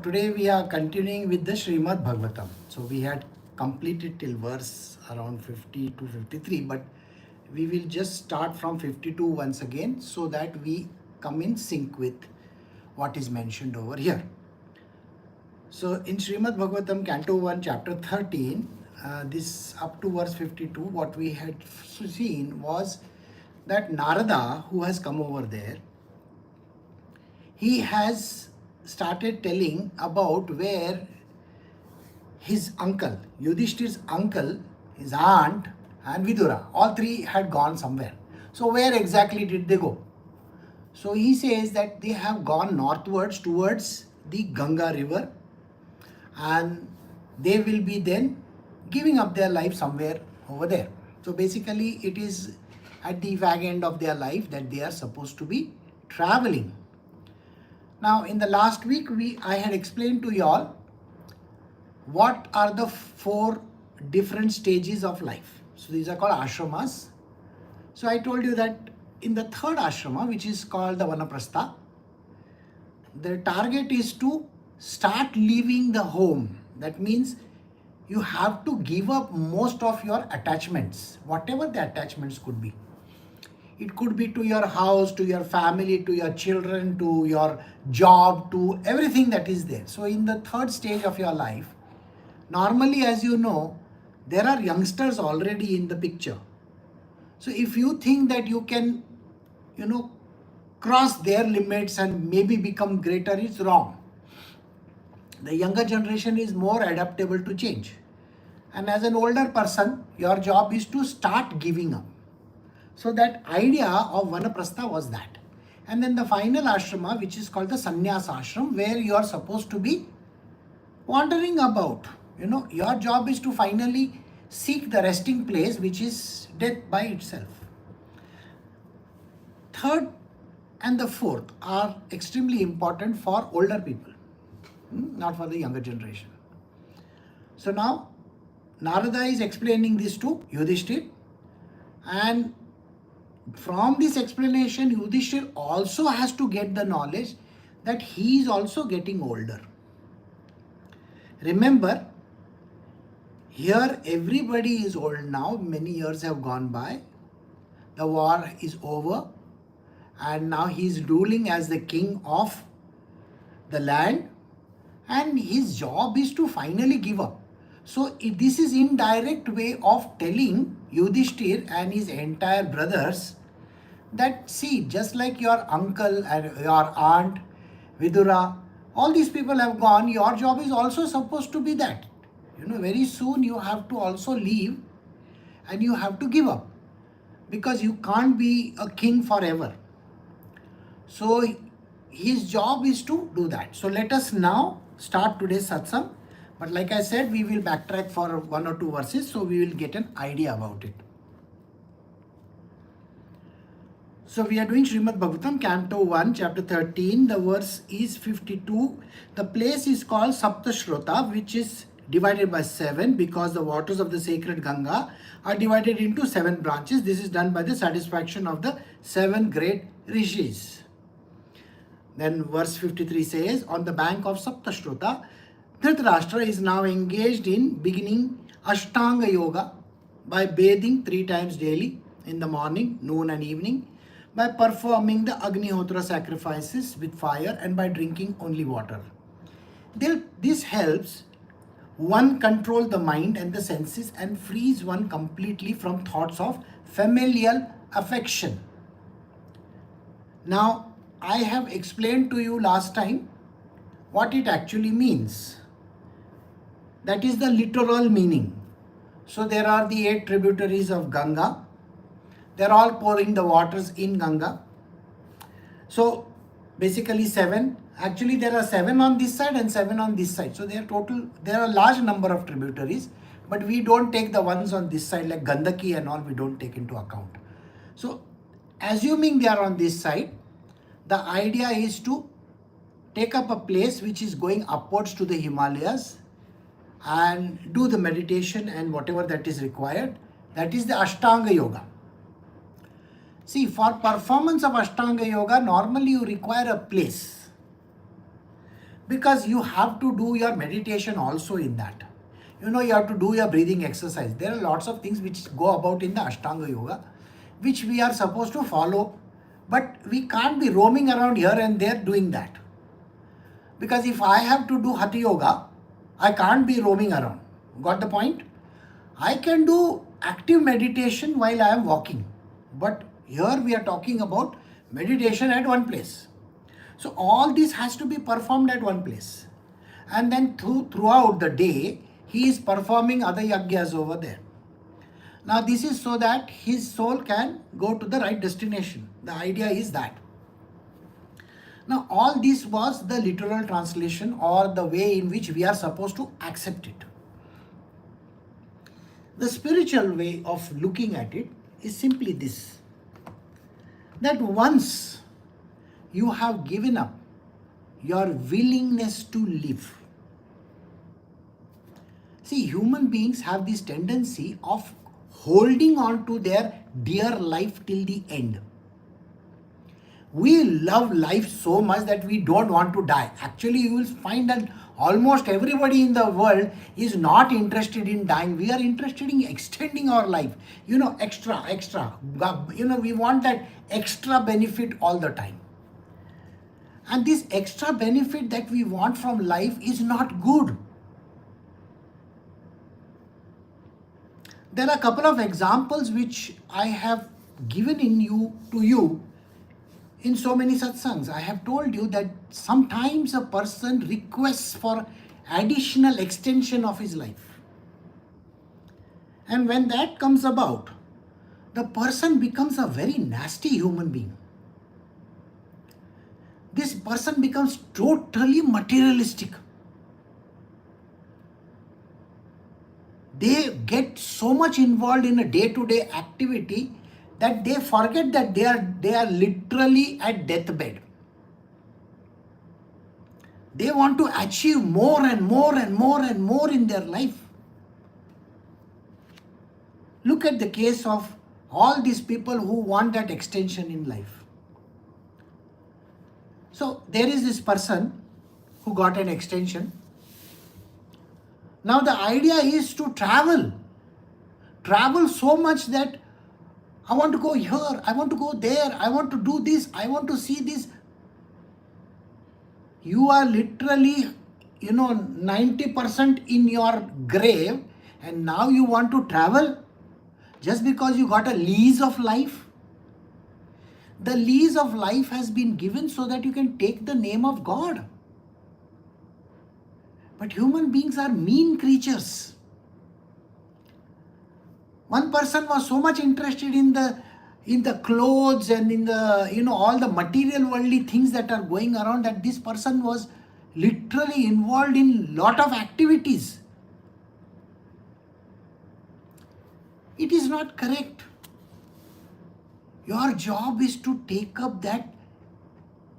today we are continuing with the Srimad Bhagavatam. So we had completed till verse around 50 to 53, but we will just start from 52 once again so that we come in sync with what is mentioned over here. So in Srimad Bhagavatam, Canto 1, Chapter 13, this up to verse 52, what we had seen was that Narada, who has come over there, he has started telling about where his uncle, Yudhishthir's uncle, his aunt and Vidura, all three had gone somewhere. So where exactly did they go? So he says that they have gone northwards towards the Ganga river, and they will be then giving up their life somewhere over there. So basically it is at the fag end of their life that they are supposed to be traveling. Now in the last week I had explained to you all what are the 4 different stages of life. So these are called ashramas. So I told you that in the 3rd ashrama, which is called the Vanaprastha, the target is to start leaving the home. That means you have to give up most of your attachments, whatever the attachments could be. It could be to your house, to your family, to your children, to your job, to everything that is there. So in the 3rd stage of your life, normally, as you know, there are youngsters already in the picture. So if you think that you can, cross their limits and maybe become greater, it's wrong. The younger generation is more adaptable to change. And as an older person, your job is to start giving up. So that idea of Vanaprastha was that. And then the final ashrama, which is called the Sannyasa ashram, where you are supposed to be wandering about. Your job is to finally seek the resting place, which is death by itself. 3rd and the 4th are extremely important for older people, not for the younger generation. So now Narada is explaining this to Yudhishthir, and from this explanation Yudhishthir also has to get the knowledge that he is also getting older. Remember, here everybody is old now, many years have gone by, the war is over, and now he is ruling as the king of the land, and his job is to finally give up. So this is indirect way of telling Yudhishthir and his entire brothers that, see, just like your uncle and your aunt, Vidura, all these people have gone, your job is also supposed to be that. Very soon you have to also leave and you have to give up, because you can't be a king forever. So his job is to do that. So let us now start today's satsang. But like I said, we will backtrack for 1 or 2 verses, so we will get an idea about it. So we are doing Srimad Bhagavatam, Canto 1, Chapter 13. The verse is 52. The place is called Saptashrota, which is divided by 7, because the waters of the sacred Ganga are divided into 7 branches. This is done by the satisfaction of the 7 great rishis. Then verse 53 says, on the bank of Saptashrota, Dhritarashtra is now engaged in beginning Ashtanga Yoga by bathing 3 times daily in the morning, noon and evening, by performing the Agnihotra sacrifices with fire, and by drinking only water. This helps one control the mind and the senses and frees one completely from thoughts of familial affection. Now, I have explained to you last time what it actually means. That is the literal meaning. So there are the 8 tributaries of Ganga. They're all pouring the waters in Ganga. So basically 7. Actually there are 7 on this side and 7 on this side. So there are a large number of tributaries, but we don't take the ones on this side like Gandaki and all, we don't take into account. So assuming they are on this side, the idea is to take up a place which is going upwards to the Himalayas and do the meditation and whatever that is required. That is the Ashtanga Yoga. See, for performance of Ashtanga Yoga, normally you require a place. because you have to do your meditation also in that. You have to do your breathing exercise. There are lots of things which go about in the Ashtanga Yoga, which we are supposed to follow, but we can't be roaming around here and there doing that. Because if I have to do Hatha Yoga, I can't be roaming around. Got the point? I can do active meditation while I am walking. But here we are talking about meditation at one place. So all this has to be performed at one place. And then throughout the day, he is performing other yagyas over there. Now this is so that his soul can go to the right destination. The idea is that. Now all this was the literal translation or the way in which we are supposed to accept it. The spiritual way of looking at it is simply this, that once you have given up your willingness to live. See, human beings have this tendency of holding on to their dear life till the end. We love life so much that we don't want to die. Actually, you will find that almost everybody in the world is not interested in dying. We are interested in extending our life. Extra. We want that extra benefit all the time. And this extra benefit that we want from life is not good. There are a couple of examples which I have given to you in so many satsangs. I have told you that sometimes a person requests for additional extension of his life. And when that comes about, the person becomes a very nasty human being. This person becomes totally materialistic. They get so much involved in a day-to-day activity that they forget that they are literally at deathbed. They want to achieve more and more and more and more in their life. Look at the case of all these people who want that extension in life. So there is this person who got an extension. Now the idea is to travel so much that I want to go here, I want to go there, I want to do this, I want to see this. You are literally, 90% in your grave, and now you want to travel just because you got a lease of life. The lease of life has been given so that you can take the name of God. But human beings are mean creatures. One person was so much interested in the clothes and in the all the material worldly things that are going around, that this person was literally involved in lot of activities. It is not correct. Your job is to take up that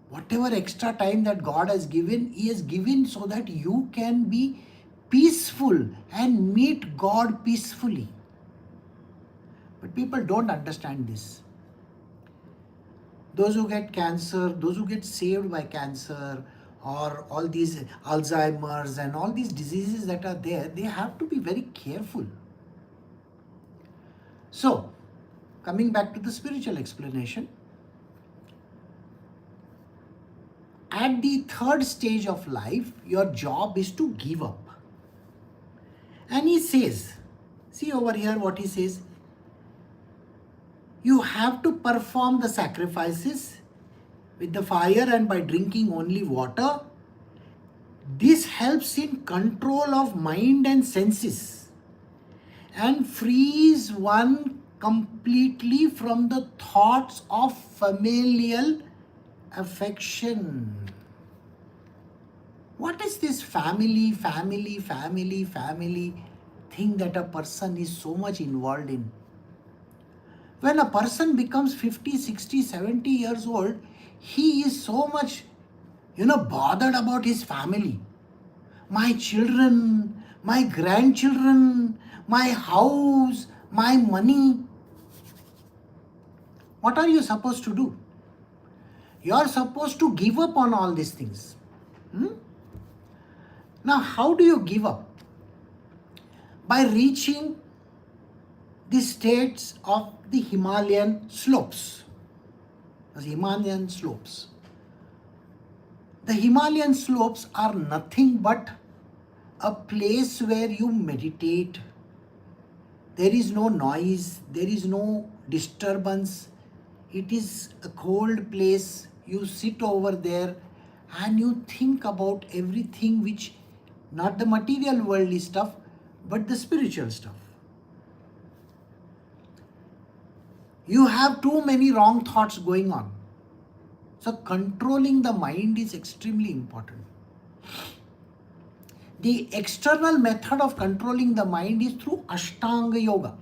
whatever extra time that God has given, He has given so that you can be peaceful and meet God peacefully. But people don't understand this. Those who get cancer, those who get saved by cancer, or all these Alzheimer's and all these diseases that are there, they have to be very careful. So, coming back to the spiritual explanation, at the third stage of life, your job is to give up. And he says, see over here what he says, you have to perform the sacrifices with the fire and by drinking only water. This helps in control of mind and senses and frees one completely from the thoughts of familial affection. What is this family thing that a person is so much involved in? When a person becomes 50, 60, 70 years old, he is so much, bothered about his family. My children, my grandchildren, my house, my money. What are you supposed to do? You are supposed to give up on all these things. Now, how do you give up? By reaching the states of the Himalayan slopes. The Himalayan slopes. The Himalayan slopes are nothing but a place where you meditate. There is no noise, there is no disturbance. It is a cold place. You sit over there and you think about everything which, not the material worldly stuff, but the spiritual stuff. You have too many wrong thoughts going on. So controlling the mind is extremely important. The external method of controlling the mind is through Ashtanga Yoga,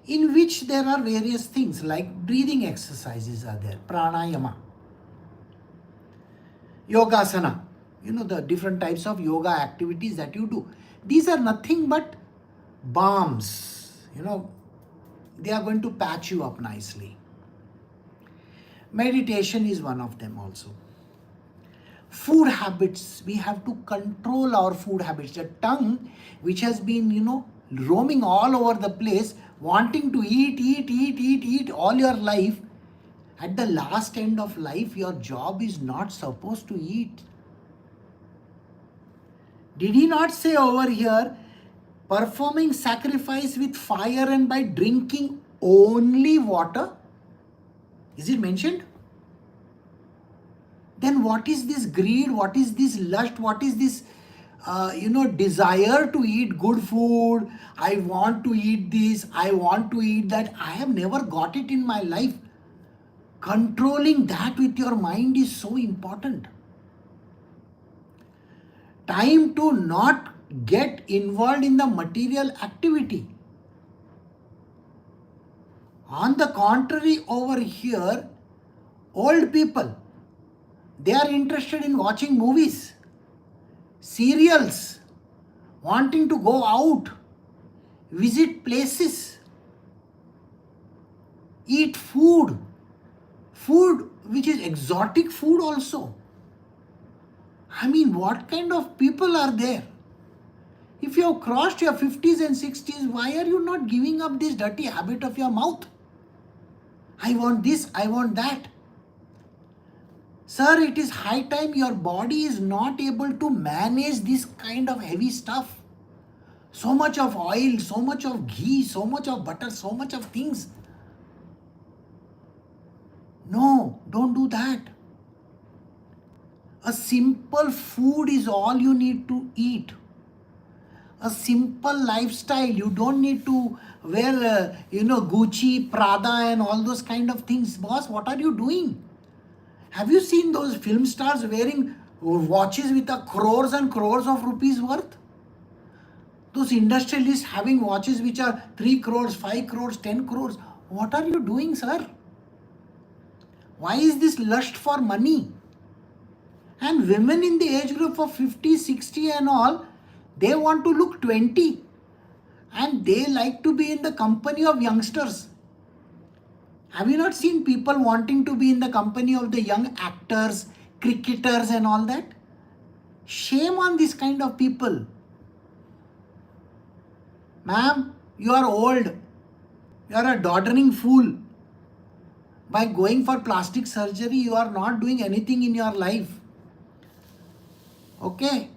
in which there are various things like breathing exercises are there, pranayama, yogasana, the different types of yoga activities that you do. These are nothing but balms, they are going to patch you up nicely. Meditation is one of them also. Food habits, we have to control our food habits. The tongue, which has been, roaming all over the place, wanting to eat all your life, at the last end of life, your job is not supposed to eat. Did he not say over here, performing sacrifice with fire and by drinking only water? Is it mentioned? Then what is this greed? What is this lust? What is this, desire to eat good food? I want to eat this. I want to eat that. I have never got it in my life. Controlling that with your mind is so important. Time to not get involved in the material activity. On the contrary, over here, old people, they are interested in watching movies, serials, wanting to go out, visit places, eat food which is exotic food also. I mean, what kind of people are there? If you have crossed your 50s and 60s, why are you not giving up this dirty habit of your mouth? I want this, I want that. Sir, it is high time. Your body is not able to manage this kind of heavy stuff. So much of oil, so much of ghee, so much of butter, so much of things. No, don't do that. A simple food is all you need to eat. A simple lifestyle. You don't need to wear, Gucci, Prada and all those kind of things. Boss, what are you doing? Have you seen those film stars wearing watches with crores and crores of rupees worth? Those industrialists having watches which are 3 crores, 5 crores, 10 crores. What are you doing, sir? Why is this lust for money? And women in the age group of 50, 60 and all, they want to look 20. And they like to be in the company of youngsters. Have you not seen people wanting to be in the company of the young actors, cricketers and all that? Shame on this kind of people. Ma'am, you are old. You are a doddering fool. By going for plastic surgery, you are not doing anything in your life. Okay?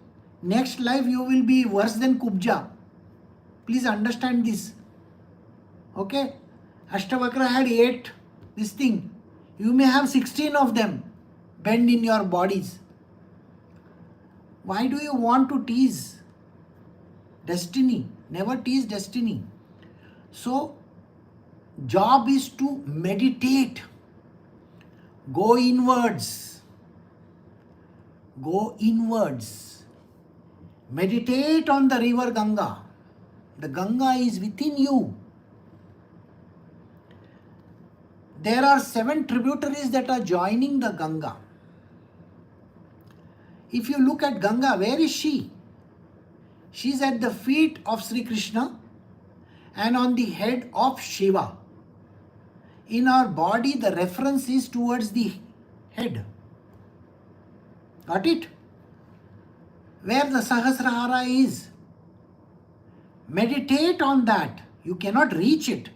Next life you will be worse than Kubja. Please understand this. Okay? Ashtavakra had 8, this thing. You may have 16 of them bend in your bodies. Why do you want to tease destiny? Never tease destiny. So, job is to meditate. Go inwards. Go inwards. Meditate on the river Ganga. The Ganga is within you. There are 7 tributaries that are joining the Ganga. If you look at Ganga, where is she? She is at the feet of Sri Krishna and on the head of Shiva. In our body, the reference is towards the head. Got it? Where the Sahasrahara is. Meditate on that. You cannot reach it.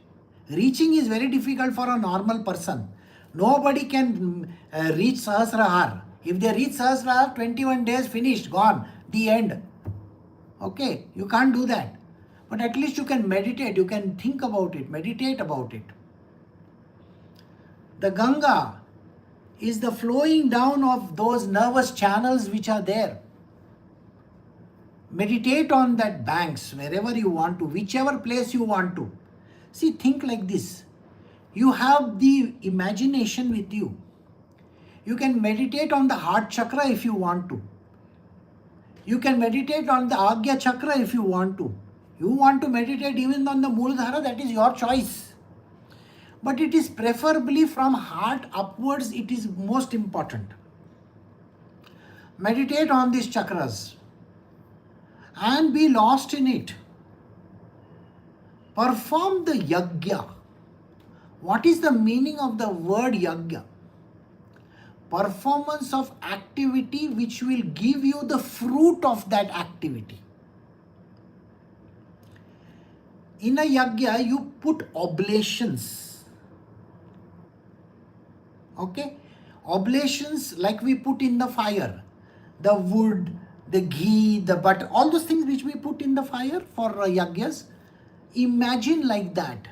Reaching is very difficult for a normal person. Nobody can reach Sahasrahar. If they reach Sahasrahar, 21 days finished, gone, the end. Okay, you can't do that. But at least you can meditate, you can think about it, meditate about it. The Ganga is the flowing down of those nervous channels which are there. Meditate on that banks wherever you want to, whichever place you want to. See, think like this. You have the imagination with you. You can meditate on the heart chakra if you want to. You can meditate on the Agya chakra if you want to. You want to meditate even on the Mooladhara, that is your choice. But it is preferably from heart upwards, it is most important. Meditate on these chakras and be lost in it. Perform the yajna. What is the meaning of the word yajna? Performance of activity which will give you the fruit of that activity. In a yajna, you put oblations. Okay? Oblations like we put in the fire. The wood, the ghee, the butter, all those things which we put in the fire for yajnas. Imagine like that.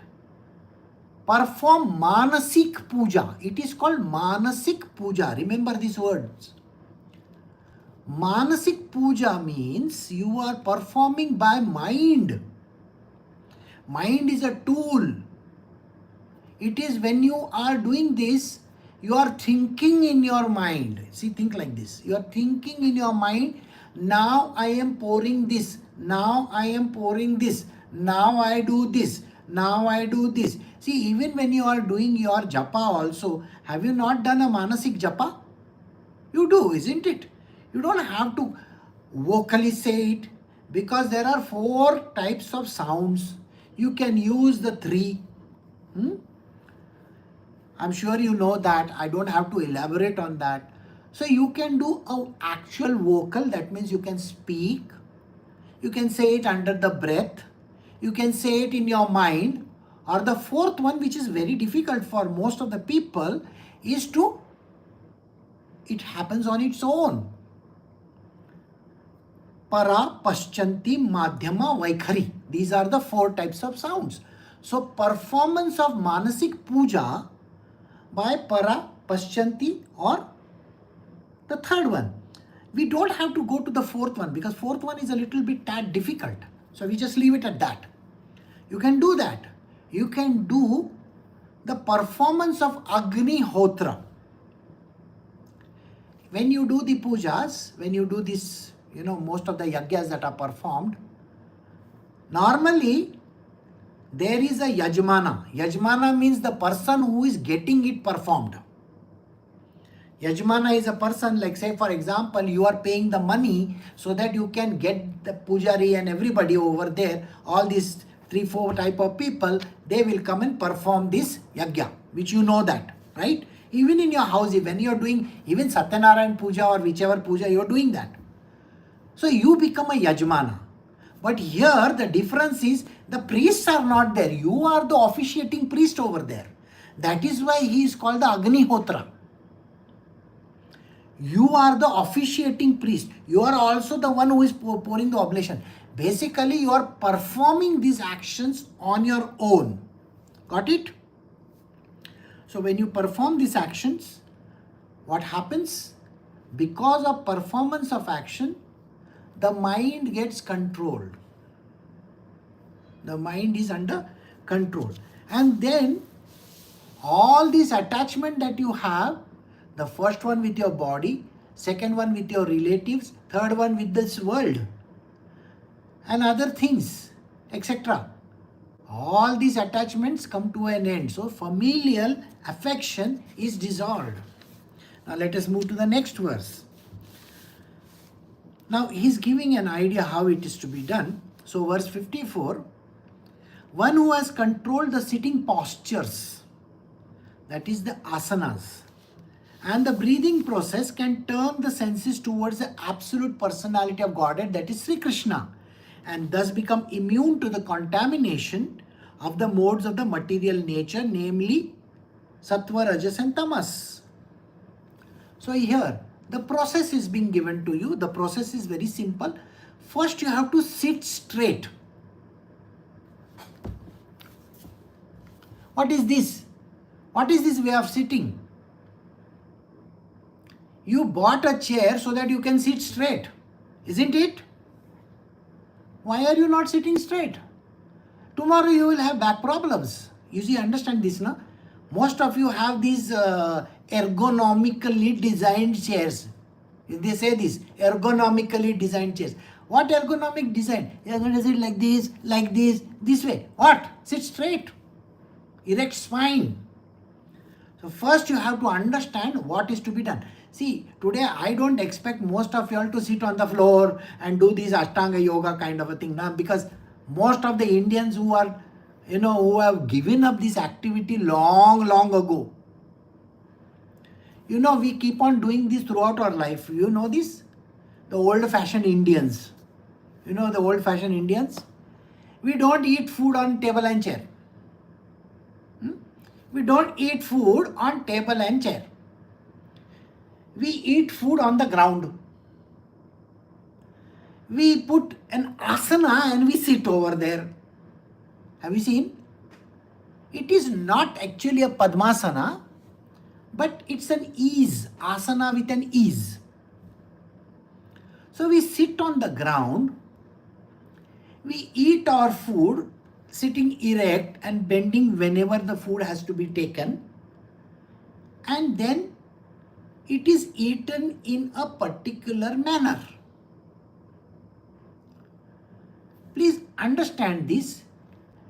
Perform manasik puja. It is called manasik puja. Remember these words. Manasik puja means you are performing by mind. Mind is a tool. It is when you are doing this, you are thinking in your mind. See, think like this. You are thinking in your mind, now I am pouring this. Now I am pouring this. Now I do this. Now I do this. See, even when you are doing your japa also, have you not done a manasik japa? You do, isn't it? You don't have to vocally say it because there are 4 types of sounds. You can use the 3. I'm sure you know that. I don't have to elaborate on that. So you can do an actual vocal, that means you can speak. You can say it under the breath. You can say it in your mind. Or the 4th one, which is very difficult for most of the people, is it happens on its own. Para, Paschanti, Madhyama, Vaikhari. These are the 4 types of sounds. So performance of Manasik Puja by Para, Paschanti or the 3rd one. We don't have to go to the 4th one because 4th one is a little bit tad difficult. So we just leave it at that. You can do that. You can do the performance of Agni Hotra. When you do the pujas, when you do this, most of the yajnas that are performed, normally there is a yajmana. Yajmana means the person who is getting it performed. Yajmana is a person, like say for example, you are paying the money so that you can get the pujari and everybody over there, all these 3-4 type of people, they will come and perform this yajna, which you know that, right? Even in your house, when you are doing even Satyanarayan puja or whichever puja, you are doing that. So you become a yajmana. But here the difference is the priests are not there. You are the officiating priest over there. That is why he is called the Agnihotra. You are the officiating priest. You are also the one who is pouring the oblation. Basically, you are performing these actions on your own. Got it? So when you perform these actions, what happens? Because of performance of action, the mind gets controlled. The mind is under control. And then all this attachment that you have, the first one with your body, second one with your relatives, third one with this world, and other things, etc. All these attachments come to an end. So familial affection is dissolved. Now let us move to the next verse. Now he is giving an idea how it is to be done. So verse 54, one who has controlled the sitting postures, that is the asanas, And the breathing process can turn the senses towards the absolute personality of Godhead, that is Sri Krishna, and thus become immune to the contamination of the modes of the material nature, namely Sattva, Rajas and Tamas. So here, the process is being given to you. The process is very simple. First, you have to sit straight. What is this? What is this way of sitting? You bought a chair so that you can sit straight, isn't it? Why are you not sitting straight? Tomorrow you will have back problems. You see, understand this, no? Most of you have these ergonomically designed chairs. They say this, ergonomically designed chairs. What ergonomic design? You are going to sit like this way. What? Sit straight. Erect spine. So first you have to understand what is to be done. See, today I don't expect most of you all to sit on the floor and do this Ashtanga yoga kind of a thing now, because most of the Indians who are, who have given up this activity long ago. We keep on doing this throughout our life. You know this? The old-fashioned Indians. You know the old-fashioned Indians? We don't eat food on table and chair. We don't eat food on table and chair. We eat food on the ground. We put an asana and we sit over there. Have you seen? It is not actually a Padmasana, but it's an ease, asana with an ease. So we sit on the ground, we eat our food sitting erect and bending whenever the food has to be taken, and then it is eaten in a particular manner. Please understand this.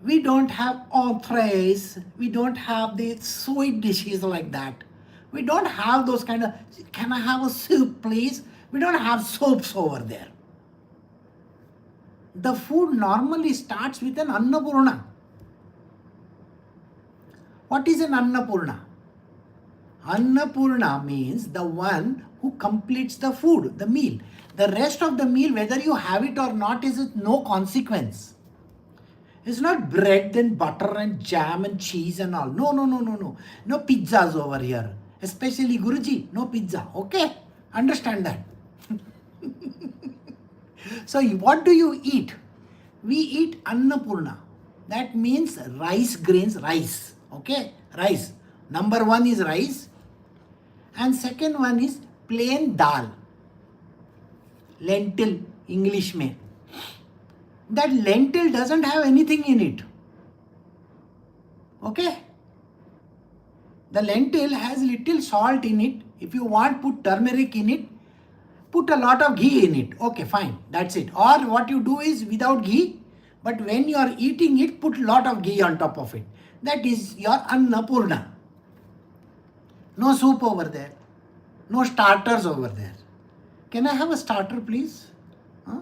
We don't have entrees, we don't have the sweet dishes like that. We don't have those kind of, can I have a soup please? We don't have soups over there. The food normally starts with an Annapurna. What is an Annapurna? Annapurna means the one who completes the food, the meal. The rest of the meal, whether you have it or not, is of no consequence. It's not bread and butter and jam and cheese and all. No. No pizzas over here. Especially Guruji, no pizza. Okay? Understand that. So what do you eat? We eat Annapurna. That means rice grains, rice. Okay? Rice. Number one is rice. And second one is plain dal. Lentil, English mein. That lentil doesn't have anything in it. Okay? The lentil has little salt in it. If you want, put turmeric in it. Put a lot of ghee in it. Okay, fine. That's it. Or what you do is without ghee, but when you are eating it, put a lot of ghee on top of it. That is your Annapurna. No soup over there. No starters over there. Can I have a starter, please? Huh?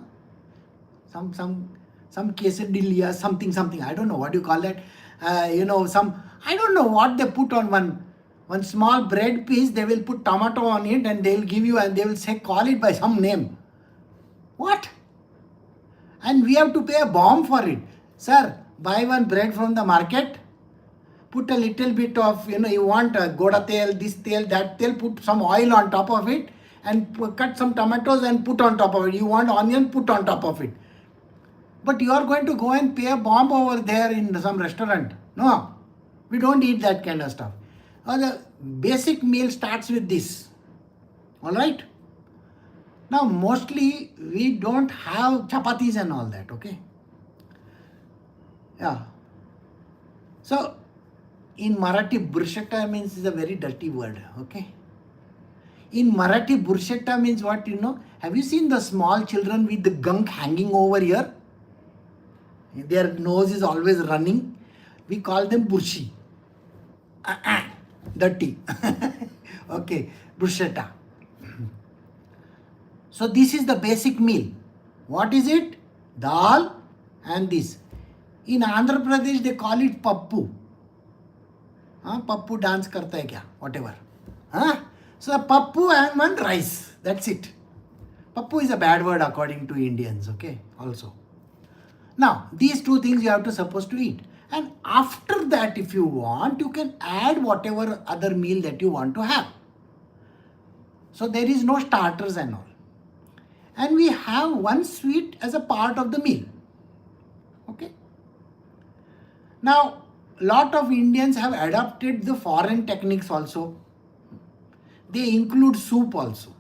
Some quesadilla, something. I don't know what you call that. I don't know what they put on one small bread piece. They will put tomato on it and they will give you, and they will say, call it by some name. What? And we have to pay a bomb for it. Sir, buy one bread from the market. Put a little bit of, you want goda tel, this tel, that tel, put some oil on top of it and cut some tomatoes and put on top of it. You want onion, put on top of it. But you are going to go and pay a bomb over there in some restaurant. No, we don't eat that kind of stuff. The basic meal starts with this. Alright? Now, mostly we don't have chapatis and all that, okay? Yeah. So, in Marathi, burshata means is a very dirty word, okay? In Marathi, burshata means what, Have you seen the small children with the gunk hanging over here? Their nose is always running. We call them burshi. Dirty. Okay, burshata. So this is the basic meal. What is it? Dal and this. In Andhra Pradesh, they call it pappu. Pappu dance karta hai kya? Whatever. So pappu and one rice. That's it. Pappu is a bad word according to Indians, okay, also. Now, these two things you have to supposed to eat. And after that, if you want, you can add whatever other meal that you want to have. So there is no starters and all. And we have one sweet as a part of the meal. Okay. Now, lot of Indians have adopted the foreign techniques also. They include soup also.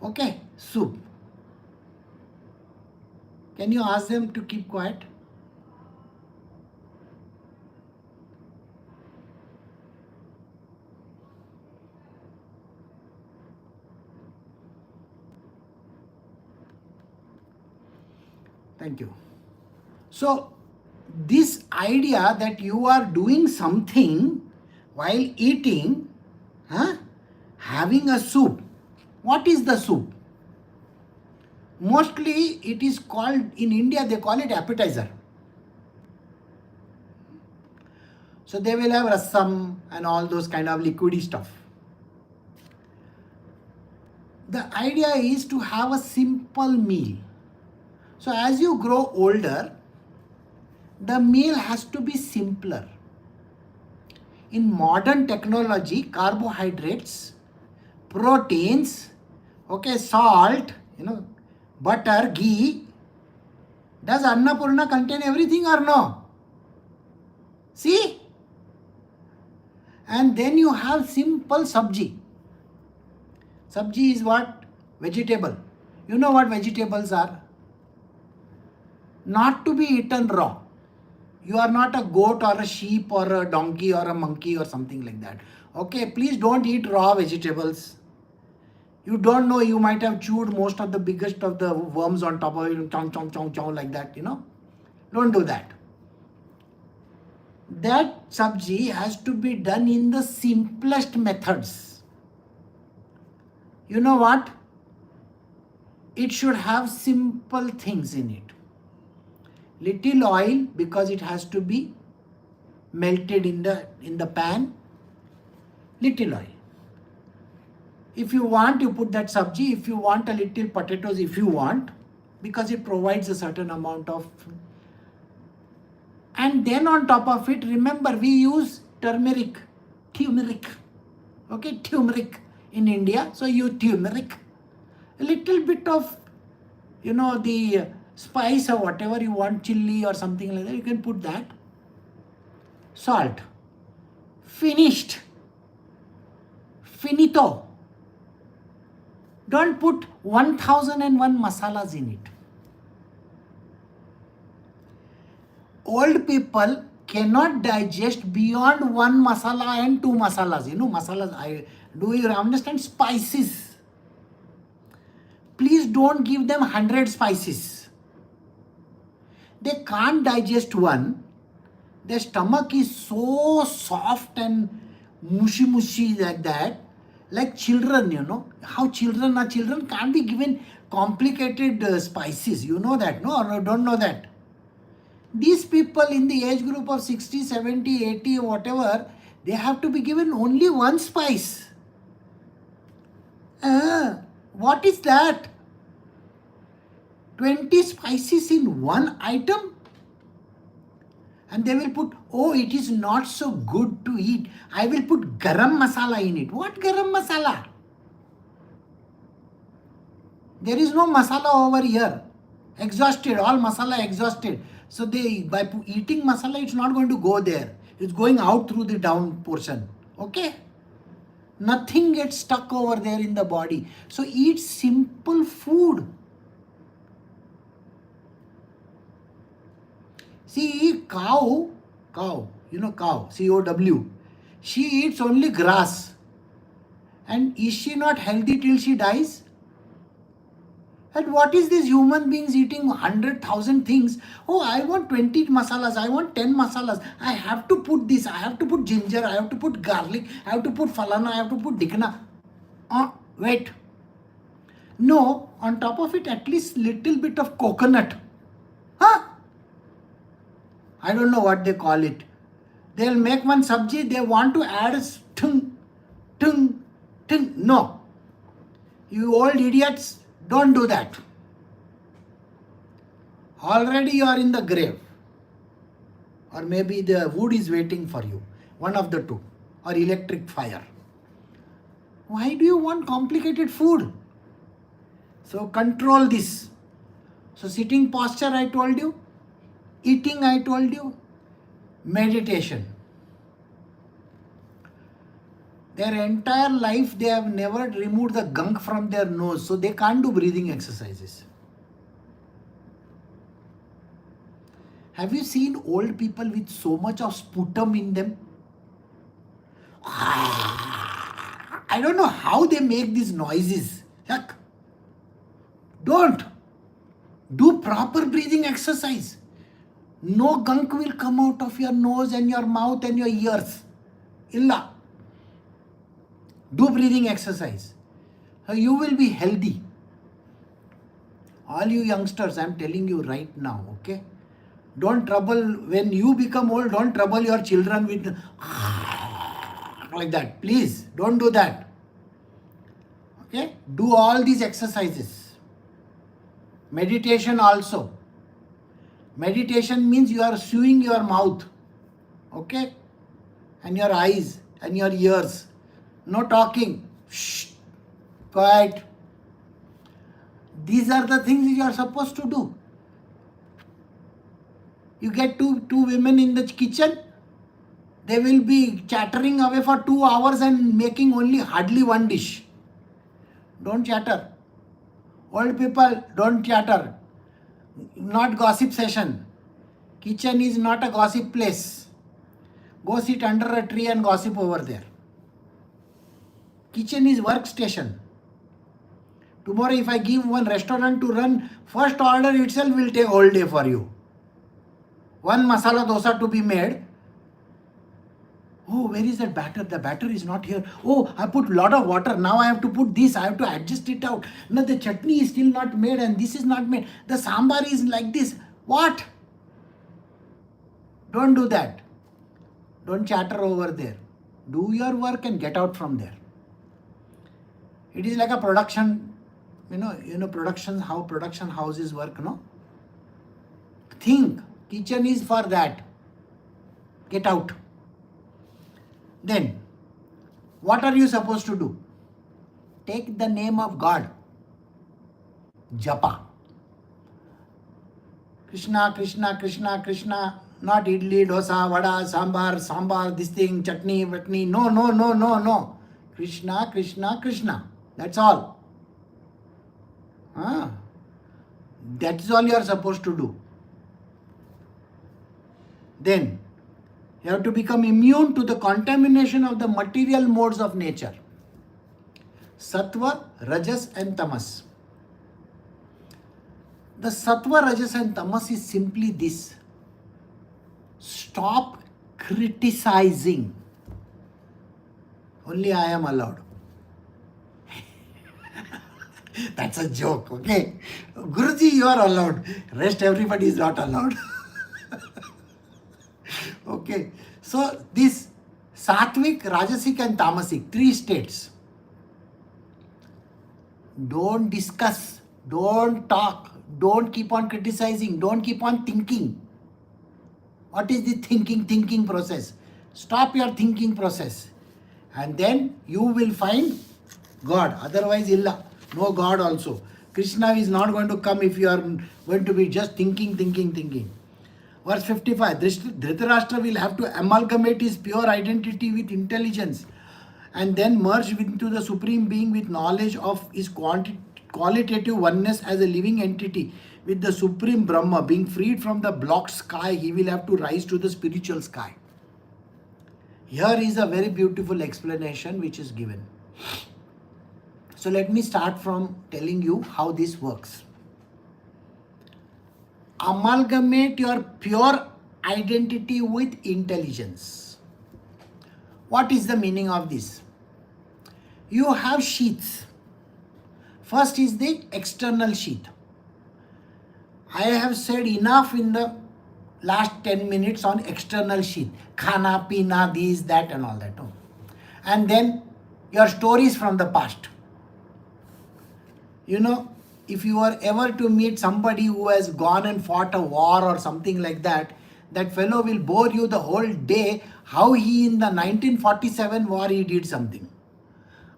Okay, soup. Can you ask them to keep quiet? Thank you. So, this idea that you are doing something while eating, having a soup. What is the soup? Mostly it is called, in India they call it appetizer. So they will have rasam and all those kind of liquidy stuff. The idea is to have a simple meal. So as you grow older, the meal has to be simpler. In modern technology, carbohydrates, proteins, okay, salt, butter, ghee. Does Annapurna contain everything or no? See? And then you have simple sabji. Sabji is what? Vegetable. You know what vegetables are? Not to be eaten raw. You are not a goat or a sheep or a donkey or a monkey or something like that. Okay, please don't eat raw vegetables. You don't know, you might have chewed most of the biggest of the worms on top of it, chong, chong, chong, chong, like that, Don't do that. That sabji has to be done in the simplest methods. You know what? It should have simple things in it. Little oil, because it has to be melted in the pan. Little oil. If you want, you put that sabji. If you want a little potatoes, if you want, because it provides a certain amount of. And then on top of it, remember, we use turmeric. Okay, turmeric in India. So use turmeric. A little bit of, the spice or whatever you want, chili or something like that, you can put that. Salt. Finished. Finito. Don't put 1001 masalas in it. Old people cannot digest beyond one masala and two masalas. Masalas, do you understand? Spices. Please don't give them 100 spices. They can't digest one. Their stomach is so soft and mushy like that. Like children, how children are. Children can't be given complicated spices. You know that, no? Or don't know that? These people in the age group of 60, 70, 80 or whatever, they have to be given only one spice. What is that? 20 spices in one item? And they will put, it is not so good to eat. I will put garam masala in it. What garam masala? There is no masala over here. Exhausted, all masala exhausted. So by eating masala, it's not going to go there. It's going out through the down portion. Okay? Nothing gets stuck over there in the body. So eat simple food. See, cow, cow, C-O-W. She eats only grass. And is she not healthy till she dies? And what is this human beings eating 100,000 things? I want 20 masalas, I want 10 masalas. I have to put this, I have to put ginger, I have to put garlic, I have to put falana, I have to put dikna. Wait. No, on top of it, at least little bit of coconut. I don't know what they call it. They'll make one sabji, they want to add tung, No. You old idiots, don't do that. Already you are in the grave. Or maybe the wood is waiting for you. One of the two. Or electric fire. Why do you want complicated food? So control this. So sitting posture I told you. Eating I told you. Meditation. Their entire life they have never removed the gunk from their nose. So they can't do breathing exercises. Have you seen old people with so much of sputum in them? I don't know how they make these noises. Yuck. Don't. Do proper breathing exercise. No gunk will come out of your nose and your mouth and your ears. Illa. Do breathing exercise. You will be healthy. All you youngsters, I am telling you right now, okay? Don't trouble, when you become old, don't trouble your children with like that. Please, don't do that. Okay? Do all these exercises. Meditation also. Meditation means you are sewing your mouth. Okay? And your eyes and your ears. No talking. Shh. Quiet. These are the things you are supposed to do. You get two women in the kitchen, they will be chattering away for 2 hours and making only hardly one dish. Don't chatter. Old people, don't chatter. Not gossip session. Kitchen is not a gossip place. Go sit under a tree and gossip over there. Kitchen is workstation. Tomorrow if I give one restaurant to run, first order itself will take all day for you. One masala dosa to be made. Oh, where is that batter? The batter is not here. Oh, I put lot of water. Now I have to put this. I have to adjust it out. Now the chutney is still not made and this is not made. The sambar is like this. What? Don't do that. Don't chatter over there. Do your work and get out from there. It is like a production, production, how production houses work, no? Think. Kitchen is for that. Get out. Then, what are you supposed to do? Take the name of God. Japa. Krishna, Krishna, Krishna, Krishna. Not idli, dosa, vada, sambar, this thing, chutney, vatni. No. Krishna, Krishna, Krishna. That's all. That's all you are supposed to do. Then, you have to become immune to the contamination of the material modes of nature. Sattva, Rajas and Tamas. The Sattva, Rajas and Tamas is simply this. Stop criticizing. Only I am allowed. That's a joke, okay? Guruji, you are allowed. Rest everybody is not allowed. Okay, so this Sattvic, Rajasic and Tamasic, 3 states. Don't discuss, don't talk, don't keep on criticizing, don't keep on thinking. What is the thinking process? Stop your thinking process. And then you will find God. Otherwise, illa. No God also. Krishna is not going to come if you are going to be just thinking. Verse 55, Dhritarashtra will have to amalgamate his pure identity with intelligence and then merge into the Supreme Being with knowledge of his qualitative oneness as a living entity with the Supreme Brahma. Being freed from the blocked sky, he will have to rise to the spiritual sky. Here is a very beautiful explanation which is given. So let me start from telling you how this works. Amalgamate your pure identity with intelligence. What is the meaning of this? You have sheaths. First is the external sheath. I have said enough in the last 10 minutes on external sheath. Khana, pina, this, that and all that. And then your stories from the past. You know, if you are ever to meet somebody who has gone and fought a war or something like that, that fellow will bore you the whole day how he in the 1947 war he did something.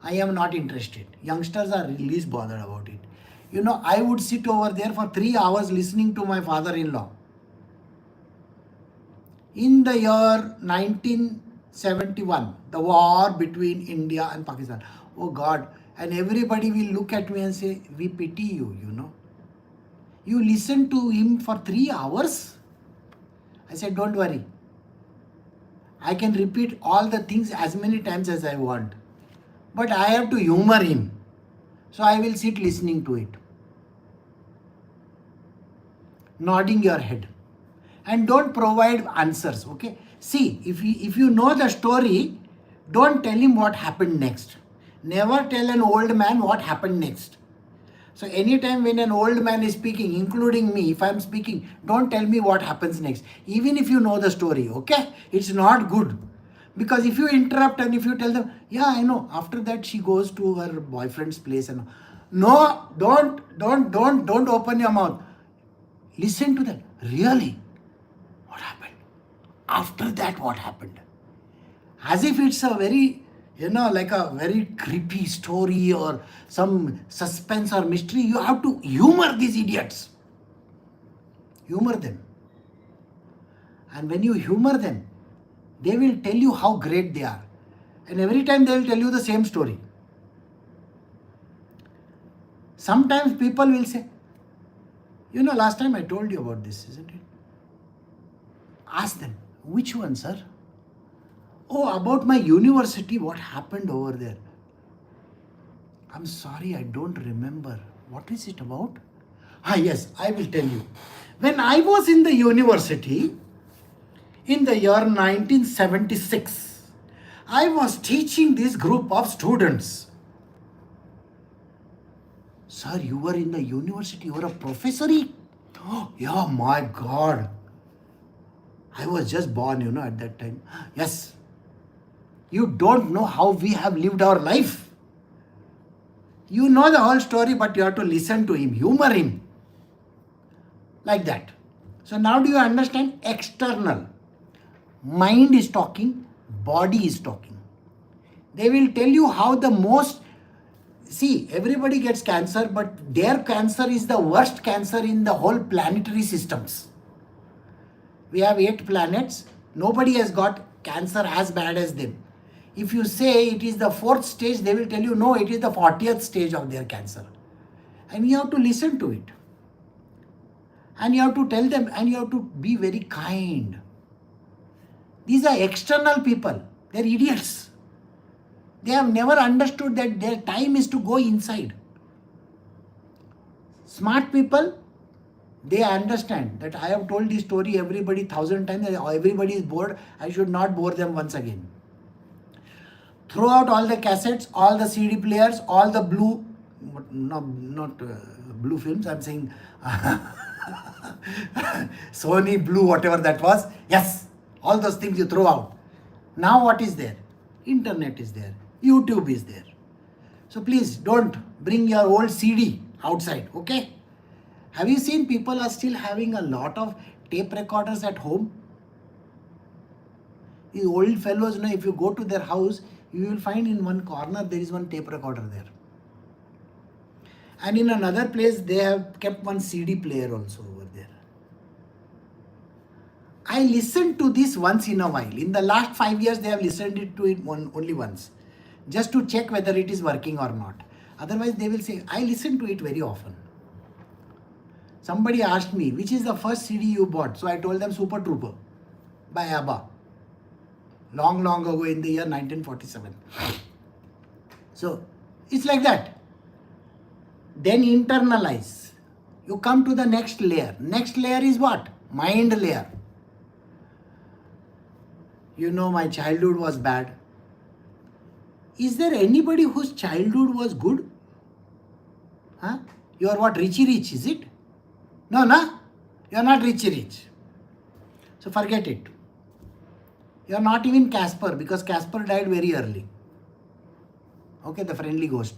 I am not interested. Youngsters are least bothered about it. You know, I would sit over there for 3 hours listening to my father-in-law. In the year 1971, the war between India and Pakistan. Oh God. And everybody will look at me and say, we pity you, you know. You listen to him for 3 hours? I said, don't worry. I can repeat all the things as many times as I want. But I have to humor him. So I will sit listening to it. Nodding your head. And don't provide answers, okay? See, if you know the story, don't tell him what happened next. Never tell an old man what happened next. So anytime when an old man is speaking, including me, if I'm speaking, don't tell me what happens next. Even if you know the story, okay? It's not good. Because if you interrupt and if you tell them, yeah, I know, after that she goes to her boyfriend's place and no, don't open your mouth. Listen to that. Really? What happened? After that, what happened? As if it's a very, like a very creepy story or some suspense or mystery. You have to humor these idiots. Humor them. And when you humor them, they will tell you how great they are. And every time they will tell you the same story. Sometimes people will say, last time I told you about this, isn't it? Ask them, which one, sir? Oh, about my university, what happened over there? I'm sorry, I don't remember. What is it about? Yes, I will tell you. When I was in the university, in the year 1976, I was teaching this group of students. Sir, you were in the university, you were a professor? Oh, yeah, my God. I was just born, at that time. Yes. You don't know how we have lived our life. You know the whole story, but you have to listen to him, humor him. Like that. So now do you understand? External. Mind is talking, body is talking. They will tell you how the most... See, everybody gets cancer, but their cancer is the worst cancer in the whole planetary systems. We have 8 planets. Nobody has got cancer as bad as them. If you say it is the 4th stage, they will tell you, no, it is the 40th stage of their cancer. And you have to listen to it. And you have to tell them, and you have to be very kind. These are external people. They're idiots. They have never understood that their time is to go inside. Smart people, they understand that I have told this story everybody 1,000 times, everybody is bored, I should not bore them once again. Throw out all the cassettes, all the CD players, all the blue, not blue films, I'm saying Sony blue, whatever that was. Yes, all those things you throw out. Now what is there? Internet is there. YouTube is there. So please don't bring your old CD outside, okay? Have you seen people are still having a lot of tape recorders at home? These old fellows, if you go to their house, you will find in one corner there is one tape recorder there. And in another place, they have kept one CD player also over there. I listened to this once in a while. In the last 5 years, they have listened to it only once. Just to check whether it is working or not. Otherwise, they will say, I listen to it very often. Somebody asked me, which is the first CD you bought? So I told them Super Trooper by ABBA. Long ago in the year 1947. So, it's like that. Then internalize. You come to the next layer. Next layer is what? Mind layer. My childhood was bad. Is there anybody whose childhood was good? Huh? You are what? Richy Rich, is it? No? You are not Richy Rich. So forget it. You are not even Casper, because Casper died very early. Okay, the friendly ghost.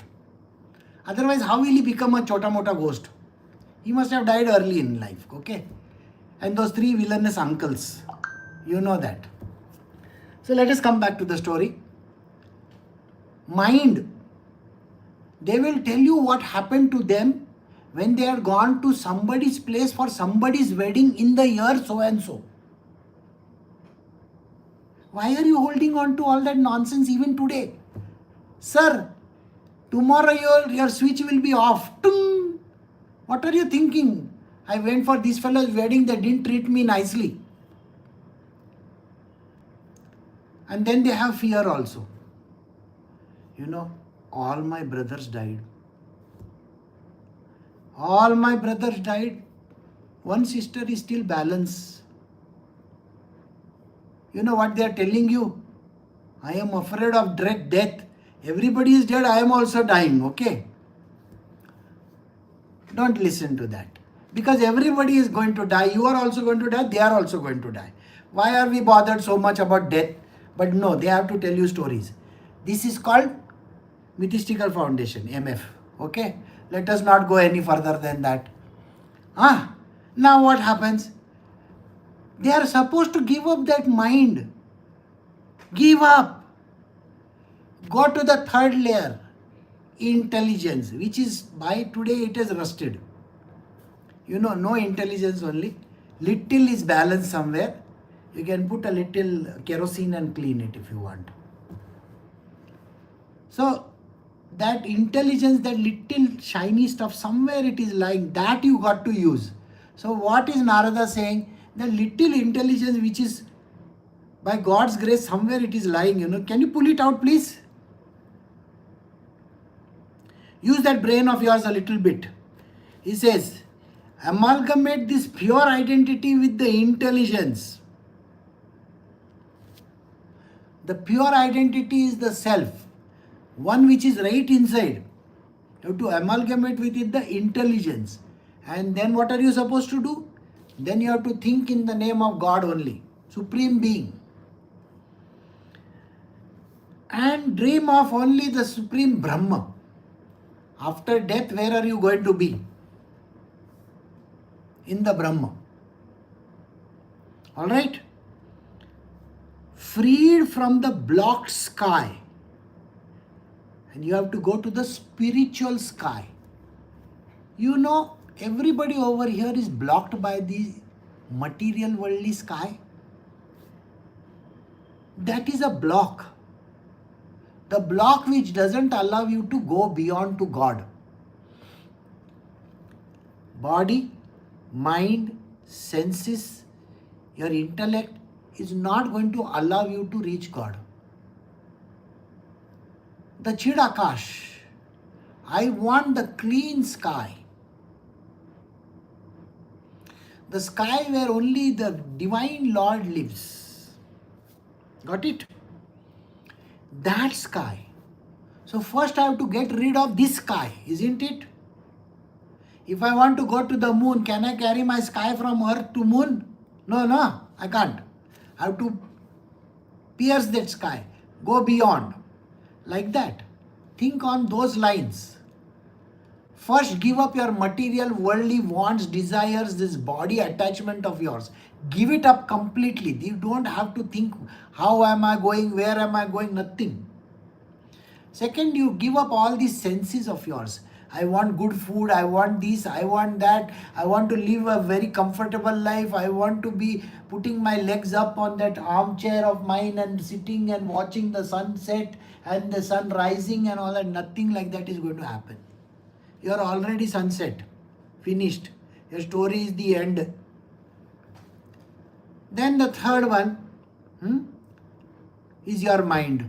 Otherwise, how will he become a chota mota ghost? He must have died early in life, okay? And those three villainous uncles, you know that. So let us come back to the story. Mind, they will tell you what happened to them when they had gone to somebody's place for somebody's wedding in the year so and so. Why are you holding on to all that nonsense even today? Sir, tomorrow your switch will be off. Tung! What are you thinking? I went for this fellow's wedding, they didn't treat me nicely. And then they have fear also. You know, all my brothers died. All my brothers died. One sister is still balanced. You know what they are telling you? I am afraid of death. Everybody is dead, I am also dying, okay? Don't listen to that. Because everybody is going to die. You are also going to die, they are also going to die. Why are we bothered so much about death? But no, they have to tell you stories. This is called Mythistical Foundation, MF, okay? Let us not go any further than that. Now what happens? They are supposed to give up that mind. Give up. Go to the third layer, intelligence, which is by today it is rusted. You know, no intelligence only. Little is balanced somewhere. You can put a little kerosene and clean it if you want. So that intelligence, that little shiny stuff, somewhere it is lying, that you got to use. So what is Narada saying? The little intelligence which is by God's grace, somewhere it is lying, you know. Can you pull it out, please? Use that brain of yours a little bit. He says, amalgamate this pure identity with the intelligence. The pure identity is the self, one which is right inside. You have to amalgamate with it the intelligence. And then what are you supposed to do? Then you have to think in the name of God only, Supreme Being. And dream of only the Supreme Brahma. After death, where are you going to be? In the Brahma. Alright? Freed from the blocked sky. And you have to go to the spiritual sky. You know, everybody over here is blocked by the material worldly sky. That is a block. The block which doesn't allow you to go beyond to God. Body, mind, senses, your intellect is not going to allow you to reach God. The Chidakash. I want the clean sky. The sky where only the Divine Lord lives. Got it? That sky. So first I have to get rid of this sky, isn't it? If I want to go to the moon, can I carry my sky from earth to moon? No, I can't. I have to pierce that sky, go beyond. Like that. Think on those lines. First, give up your material, worldly wants, desires, this body attachment of yours. Give it up completely. You don't have to think, how am I going, where am I going, nothing. Second, you give up all these senses of yours. I want good food, I want this, I want that, I want to live a very comfortable life, I want to be putting my legs up on that armchair of mine and sitting and watching the sunset and the sun rising and all that. Nothing like that is going to happen. You are already sunset, finished. Your story is the end. Then the third one is your mind.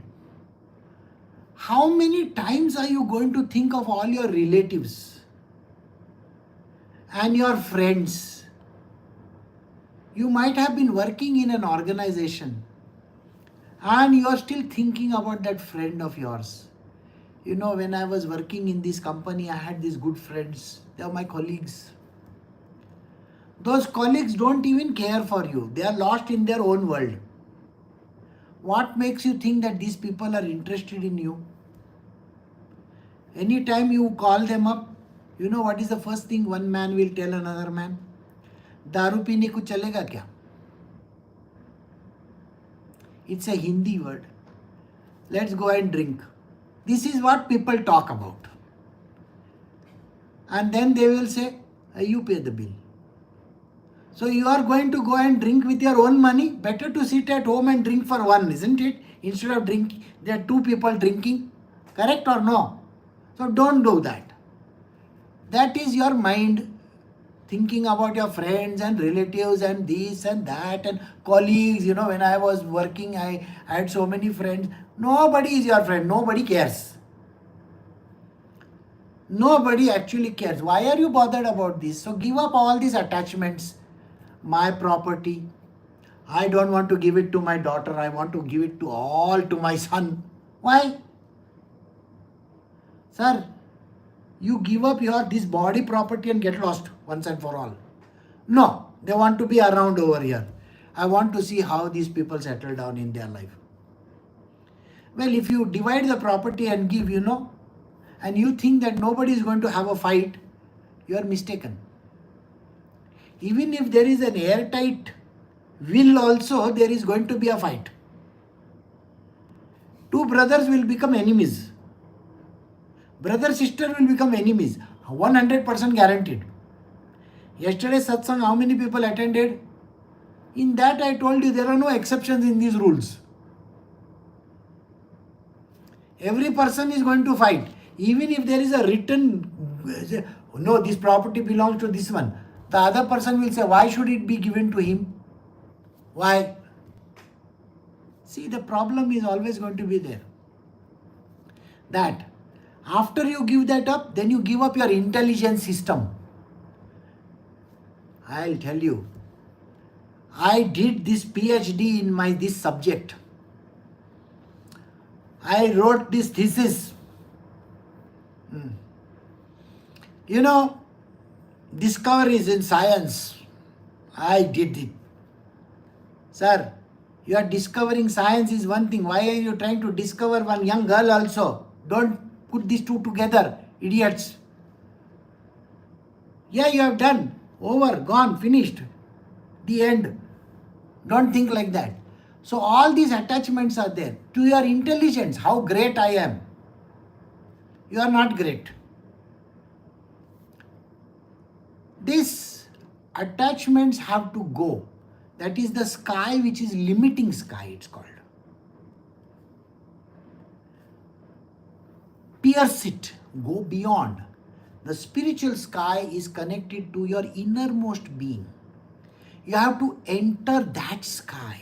How many times are you going to think of all your relatives and your friends? You might have been working in an organization and you are still thinking about that friend of yours. You know, when I was working in this company, I had these good friends. They are my colleagues. Those colleagues don't even care for you. They are lost in their own world. What makes you think that these people are interested in you? Anytime you call them up, you know what is the first thing one man will tell another man? दारू पीने को चलेगा क्या? It's a Hindi word. Let's go and drink. This is what people talk about. And then they will say, you pay the bill. So you are going to go and drink with your own money? Better to sit at home and drink for one, isn't it? Instead of drinking, there are two people drinking. Correct or no? So don't do that. That is your mind thinking about your friends and relatives and this and that and colleagues. You know, when I was working, I had so many friends. Nobody is your friend. Nobody cares. Nobody actually cares. Why are you bothered about this? So give up all these attachments. My property, I don't want to give it to my daughter. I want to give it to all to my son. Why? Sir, you give up your this body property and get lost once and for all. No, they want to be around over here. I want to see how these people settle down in their life. Well, if you divide the property and give, and you think that nobody is going to have a fight, you are mistaken. Even if there is an airtight will also, there is going to be a fight. Two brothers will become enemies. Brother, sister will become enemies. 100% guaranteed. Yesterday satsang, how many people attended? In that I told you there are no exceptions in these rules. Every person is going to fight. Even if there is a written, no, this property belongs to this one. The other person will say, why should it be given to him? Why? See, the problem is always going to be there. That after you give that up, then you give up your intelligence system. I'll tell you, I did this PhD in this subject. I wrote this thesis. Discoveries in science. I did it. Sir, you are discovering science is one thing. Why are you trying to discover one young girl also? Don't put these two together, idiots. Yeah, you have done. Over, gone, finished. The end. Don't think like that. So all these attachments are there. To your intelligence, how great I am. You are not great. These attachments have to go. That is the sky which is limiting sky, it's called. Pierce it, go beyond. The spiritual sky is connected to your innermost being. You have to enter that sky.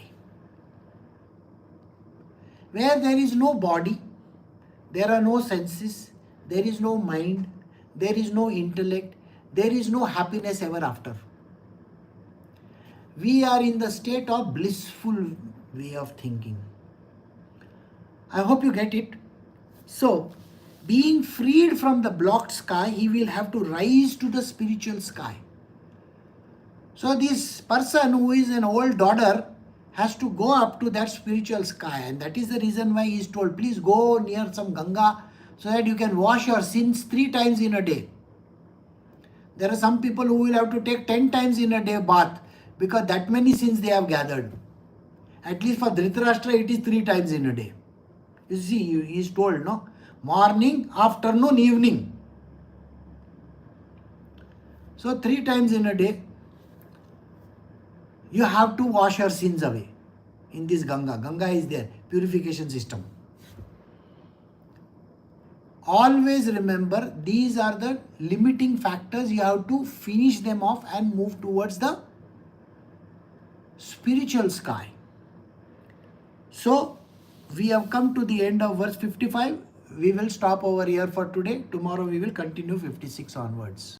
Where there is no body, there are no senses, there is no mind, there is no intellect, there is no happiness ever after. We are in the state of blissful way of thinking. I hope you get it. So, being freed from the blocked sky, he will have to rise to the spiritual sky. So this person who is an old daughter has to go up to that spiritual sky, and that is the reason why he is told, please go near some Ganga so that you can wash your sins 3 times in a day. There are some people who will have to take 10 times in a day bath because that many sins they have gathered. At least for Dhritarashtra it is 3 times in a day. You see, he is told, no? Morning, afternoon, evening. So 3 times in a day, you have to wash your sins away in this Ganga. Ganga is there, purification system. Always remember, these are the limiting factors. You have to finish them off and move towards the spiritual sky. So, we have come to the end of verse 55. We will stop over here for today. Tomorrow we will continue 56 onwards.